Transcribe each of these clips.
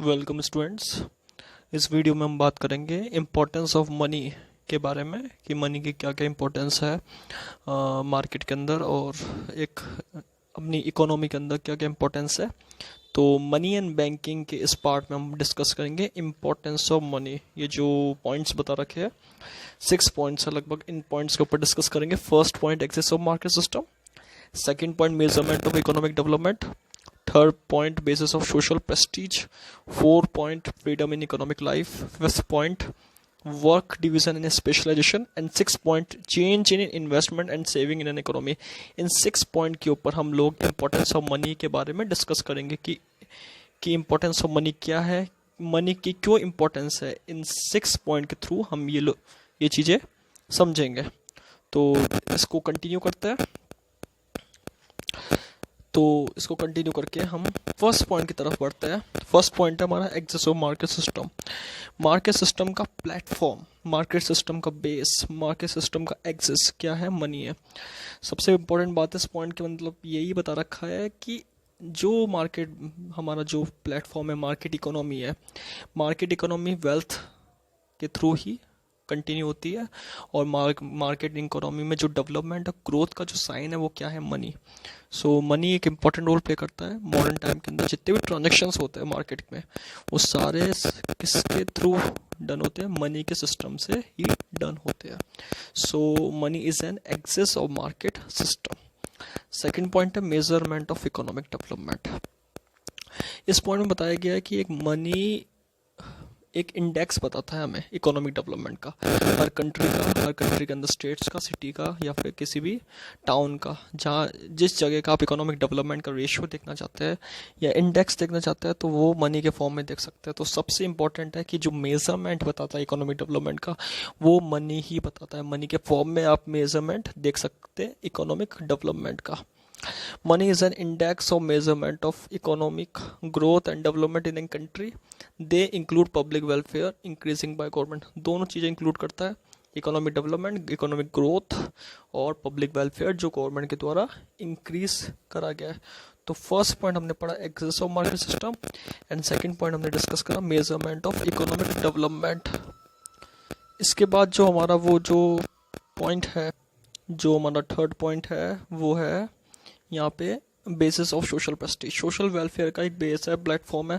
Welcome students. इस video में हम बात करेंगे इम्पोर्टेंस ऑफ मनी के बारे में कि मनी की क्या क्या इम्पोर्टेंस है मार्केट के अंदर और एक अपनी इकोनॉमी के अंदर क्या क्या इम्पोर्टेंस है। तो मनी एंड बैंकिंग के इस पार्ट में हम डिस्कस करेंगे इम्पोर्टेंस ऑफ मनी। ये जो पॉइंट्स बता रखे हैं 6 पॉइंट्स है लगभग, इन पॉइंट्स के ऊपर डिस्कस करेंगे। First point access of market system, second point measurement of economic development, third point basis of social prestige, 4 point freedom in economic life, 5th point work division and specialization, and 6th point change in investment and saving in an economy। In 6 point के ऊपर हम लोग importance of money के बारे में discuss करेंगे कि importance of money क्या है, मनी की क्यों इम्पोर्टेंस है। इन 6 पॉइंट के थ्रू हम ये चीज़ें समझेंगे। तो इसको कंटिन्यू करते हैं। तो इसको कंटिन्यू करके हम फर्स्ट पॉइंट की तरफ बढ़ते हैं। फर्स्ट पॉइंट है हमारा access of market system. Market system का प्लेटफॉर्म, मार्केट सिस्टम का बेस, मार्केट सिस्टम का एक्सेस क्या है, मनी है। सबसे इम्पोर्टेंट बात है इस पॉइंट के मतलब यही बता रखा है कि जो मार्केट हमारा जो प्लेटफॉर्म है, मार्केट इकोनॉमी है, मार्केट इकोनॉमी वेल्थ के थ्रू ही कंटिन्यू होती है। और मार्केट इकोनॉमी में जो डेवलपमेंट और ग्रोथ का जो साइन है वो क्या है, मनी। सो मनी एक इम्पॉर्टेंट रोल प्ले करता है मॉडर्न टाइम के अंदर। जितने भी ट्रांजेक्शन्स होते हैं मार्केट में वो सारे किसके थ्रू डन होते हैं, मनी के सिस्टम से ही डन होते हैं। So money is an access of market system. Second point है मेजरमेंट ऑफ इकोनॉमिक डेवलपमेंट। इस पॉइंट में बताया गया है कि एक मनी एक इंडेक्स बताता है हमें इकोनॉमिक डेवलपमेंट का, हर कंट्री के अंदर, स्टेट्स का, सिटी का या फिर किसी भी टाउन का, जहाँ जिस जगह का आप इकोनॉमिक डेवलपमेंट का रेशियो देखना चाहते हैं या इंडेक्स देखना चाहते हैं तो वो मनी के फॉर्म में देख सकते हैं। तो सबसे इंपॉर्टेंट है कि जो मेजरमेंट बताता है इकोनॉमिक डेवलपमेंट का वो मनी ही बताता है। मनी के फॉर्म में आप मेजरमेंट देख सकते हैं इकोनॉमिक डेवलपमेंट का। Money is an index of measurement of economic growth and development in a country. They include public welfare increasing by government। दोनों चीज़ें इंक्लूड करता है, इकोनॉमिक डेवलपमेंट, इकोनॉमिक ग्रोथ और पब्लिक वेलफेयर जो गवर्नमेंट के द्वारा increase करा गया है। तो फर्स्ट पॉइंट हमने पढ़ा access of market system and second point हमने डिस्कस करा मेजरमेंट ऑफ इकोनॉमिक डेवलपमेंट। इसके बाद जो हमारा वो जो पॉइंट है, जो हमारा थर्ड पॉइंट है वो है यहाँ पे basis of social Prestige. Social welfare का एक बेस है, प्लेटफॉर्म है।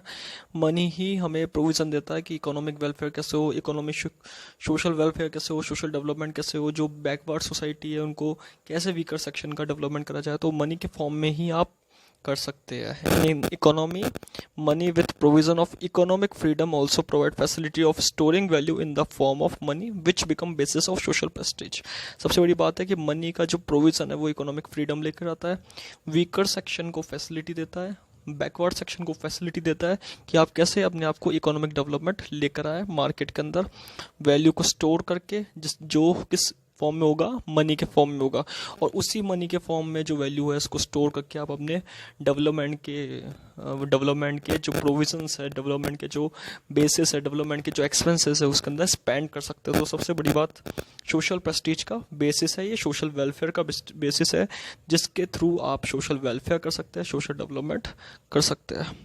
मनी ही हमें प्रोविज़न देता है कि इकोनॉमिक वेलफेयर कैसे हो, इकोनॉमिक सोशल वेलफेयर कैसे हो, सोशल डेवलपमेंट कैसे हो, जो बैकवर्ड सोसाइटी है उनको कैसे वीकर सेक्शन का डेवलपमेंट करा जाए। तो मनी के फॉर्म में ही आप कर सकते हैं। In economy money with provision of economic freedom also provide facility of storing value in the form of money which become basis of social Prestige. सबसे बड़ी बात है कि मनी का जो प्रोविजन है वो इकोनॉमिक फ्रीडम लेकर आता है, वीकर सेक्शन को फैसिलिटी देता है, बैकवर्ड सेक्शन को फैसिलिटी देता है कि आप कैसे अपने आप को इकोनॉमिक डेवलपमेंट लेकर आए मार्केट के अंदर, वैल्यू को स्टोर करके जो किस फॉर्म में होगा, मनी के फॉर्म में होगा। और उसी मनी के फॉर्म में जो वैल्यू है उसको स्टोर करके आप अपने डेवलपमेंट के जो प्रोविजंस है, डेवलपमेंट के जो बेसिस है, डेवलपमेंट के जो एक्सपेंसेस है उसके अंदर स्पेंड कर सकते हो। तो सबसे बड़ी बात सोशल प्रेस्टीज का बेसिस है, ये सोशल वेलफेयर का बेसिस है जिसके थ्रू आप सोशल वेलफेयर कर सकते हैं, सोशल डेवलपमेंट कर सकते हैं।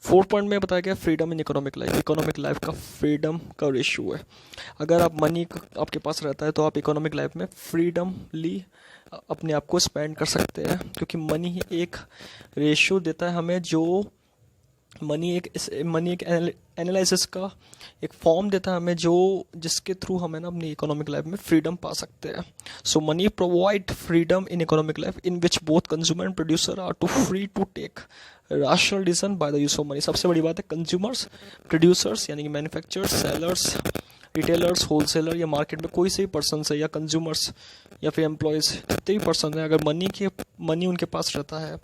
4 पॉइंट में बताया गया freedom in economic life. Economic life का फ्रीडम का रेशियो है। अगर आप मनी आपके पास रहता है तो आप इकोनॉमिक लाइफ में फ्रीडमली अपने आप को स्पेंड कर सकते हैं, क्योंकि मनी ही एक रेशियो देता है हमें, जो मनी एक एनालिसिस का एक फॉर्म देता है हमें, जो जिसके थ्रू हमें ना अपनी इकोनॉमिक लाइफ में फ्रीडम पा सकते हैं। So money provide freedom in economic life in which both consumer and producer are to free to take rational decision by the use of money। सबसे बड़ी बात है कंज्यूमर्स, प्रोड्यूसर्स यानी कि मैन्युफैक्चरर्स, सेलर्स, रिटेलर्स, होलसेलर या market में कोई से भी पर्सन है या कंज्यूमर्स या फिर एम्प्लॉयज़, जितने भी पर्सन है, अगर मनी उनके पास रहता है,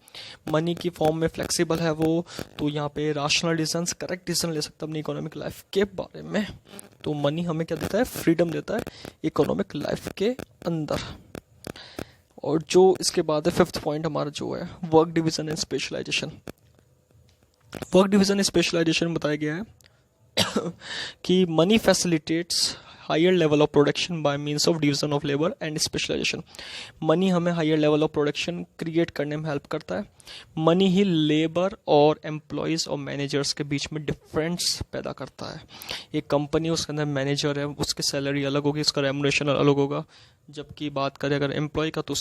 मनी की फॉर्म में फ्लेक्सिबल है वो, तो यहाँ पे राशनल डिसीजन, करेक्ट डिसीजन ले सकता है अपनी इकोनॉमिक लाइफ के बारे में। तो मनी हमें क्या देता है, फ्रीडम देता है इकोनॉमिक लाइफ के अंदर। और जो इसके बाद है 5th पॉइंट हमारा जो है work division and specialisation. Work division and specialisation बताया गया है कि money facilitates higher level of production by means of division of labour and specialisation. Money हमें higher level of production create करने में हेल्प करता है। मनी ही लेबर और एम्प्लॉयज़ और मैनेजर्स के बीच में डिफरेंस पैदा करता है। एक कंपनी, उसके अंदर मैनेजर है, उसकी सैलरी अलग होगी, उसका रेमुनरेशन अलग होगा। जबकि बात करें अगर एम्प्लॉय का, तो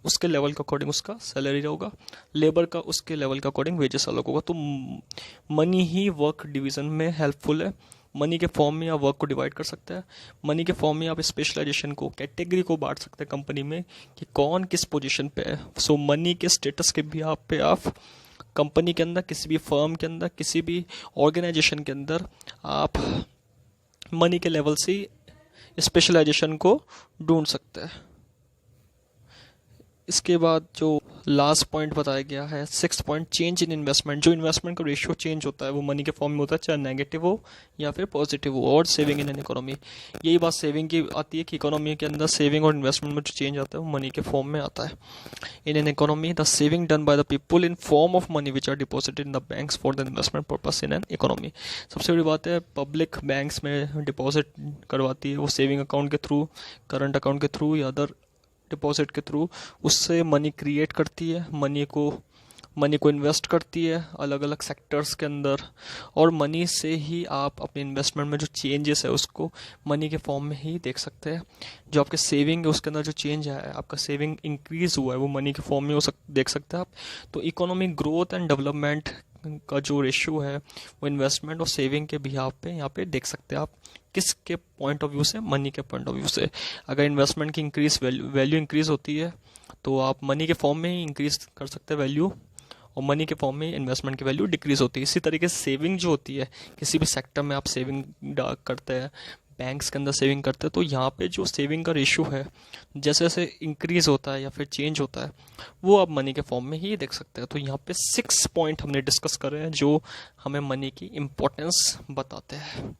उसके लेवल के अकॉर्डिंग उसका सैलरी होगा। लेबर का उसके लेवल के अकॉर्डिंग वेजेस अलग होगा। तो मनी ही वर्क डिवीज़न में हेल्पफुल है। मनी के फॉर्म में आप वर्क को डिवाइड कर सकते हैं। मनी के फॉर्म में आप स्पेशलाइजेशन को, कैटेगरी को बांट सकते हैं कंपनी में कि कौन किस पोजीशन पे है। सो मनी के स्टेटस के भी आप कंपनी के अंदर, किसी भी फर्म के अंदर, किसी भी ऑर्गेनाइजेशन के अंदर आप मनी के लेवल से स्पेशलाइजेशन को ढूंढ सकते हैं। इसके बाद जो लास्ट पॉइंट बताया गया है, 6 पॉइंट, चेंज इन इन्वेस्टमेंट। जो इन्वेस्टमेंट का रेशियो चेंज होता है वो मनी के फॉर्म में होता है, चाहे नेगेटिव हो या फिर पॉजिटिव हो। और सेविंग इन एन इकोनॉमी, यही बात सेविंग की आती है कि इकोनॉमी के अंदर सेविंग और इन्वेस्टमेंट में जो चेंज आता है वो मनी के फॉर्म में आता है। In an economy the saving done by the people in form of money which are deposited in the banks for the investment purpose in an economy. सबसे बड़ी बात है, पब्लिक बैंक्स में डिपॉजिट करवाती है वो सेविंग अकाउंट के through, current account के थ्रू या अदर डिपॉजिट के थ्रू। उससे मनी क्रिएट करती है, मनी को इन्वेस्ट करती है अलग अलग सेक्टर्स के अंदर। और मनी से ही आप अपने इन्वेस्टमेंट में जो चेंजेस है उसको मनी के फॉर्म में ही देख सकते हैं। जो आपके सेविंग है उसके अंदर जो चेंज है, आपका सेविंग इंक्रीज हुआ है, वो मनी के फॉर्म में देख सकते हैं आप। तो इकोनॉमिक ग्रोथ एंड डेवलपमेंट का जो रेशियो है वो इन्वेस्टमेंट और सेविंग के बिहाफ पे यहाँ पे देख सकते हैं आप। किसके पॉइंट ऑफ व्यू से? मनी के पॉइंट ऑफ व्यू से। अगर इन्वेस्टमेंट की वैल्यू इंक्रीज होती है तो आप मनी के फॉर्म में ही इंक्रीज कर सकते हैं वैल्यू, और मनी के फॉर्म में इन्वेस्टमेंट की वैल्यू डिक्रीज होती है। इसी तरीके से सेविंग जो होती है, किसी भी सेक्टर में आप सेविंग करते हैं, बैंक्स के अंदर सेविंग करते हैं, तो यहाँ पे जो सेविंग का रेशियो है जैसे जैसे इंक्रीज होता है या फिर चेंज होता है वो आप मनी के फॉर्म में ही देख सकते हैं। तो यहाँ पे 6 पॉइंट हमने डिस्कस करे हैं जो हमें मनी की इम्पोर्टेंस बताते हैं।